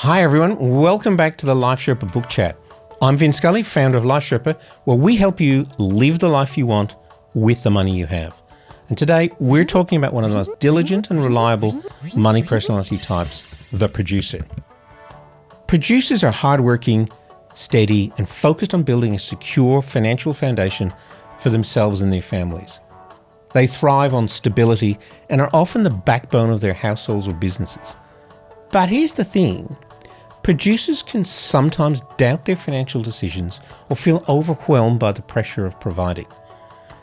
Hi everyone, welcome back to the Life Sherpa Book Chat. I'm Vin Scully, founder of Life Sherpa, where we help you live the life you want with the money you have. And today we're talking about one of the most diligent and reliable money personality types, the producer. Producers are hardworking, steady, and focused on building a secure financial foundation for themselves and their families. They thrive on stability and are often the backbone of their households or businesses. But here's the thing, producers can sometimes doubt their financial decisions or feel overwhelmed by the pressure of providing.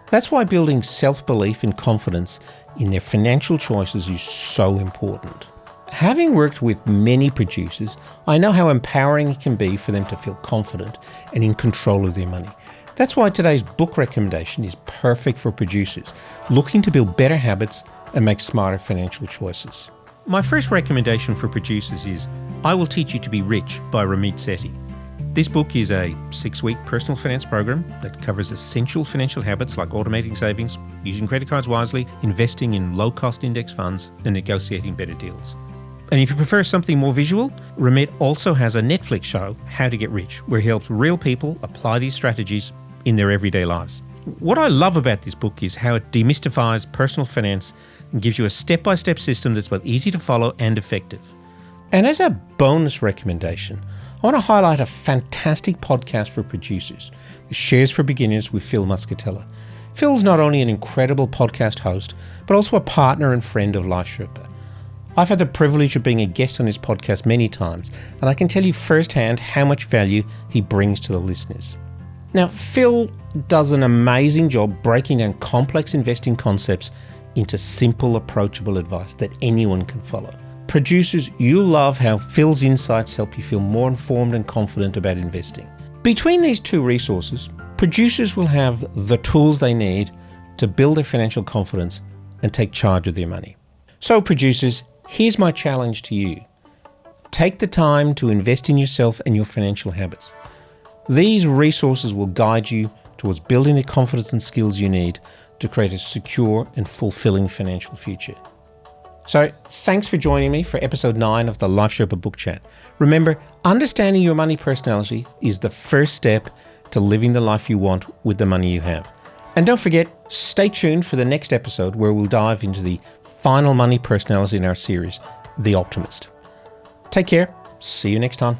That's why building self-belief and confidence in their financial choices is so important. Having worked with many producers, I know how empowering it can be for them to feel confident and in control of their money. That's why today's book recommendation is perfect for producers looking to build better habits and make smarter financial choices. My first recommendation for producers is I Will Teach You to Be Rich by Ramit Sethi. This book is a 6-week personal finance program that covers essential financial habits like automating savings, using credit cards wisely, investing in low-cost index funds, and negotiating better deals. And if you prefer something more visual, Ramit also has a Netflix show, How to Get Rich, where he helps real people apply these strategies in their everyday lives. What I love about this book is how it demystifies personal finance and gives you a step-by-step system that's both easy to follow and effective. And as a bonus recommendation, I want to highlight a fantastic podcast for producers, the Shares for Beginners with Phil Muscatello. Phil's not only an incredible podcast host, but also a partner and friend of Life Sherpa. I've had the privilege of being a guest on his podcast many times, and I can tell you firsthand how much value he brings to the listeners. Now, Phil does an amazing job breaking down complex investing concepts into simple, approachable advice that anyone can follow. Producers, you'll love how Phil's insights help you feel more informed and confident about investing. Between these two resources, producers will have the tools they need to build their financial confidence and take charge of their money. So producers, here's my challenge to you. Take the time to invest in yourself and your financial habits. These resources will guide you towards building the confidence and skills you need to create a secure and fulfilling financial future. So thanks for joining me for episode 9 of the Life Sherpa Book Chat. Remember, understanding your money personality is the first step to living the life you want with the money you have. And don't forget, stay tuned for the next episode where we'll dive into the final money personality in our series, The Optimist. Take care. See you next time.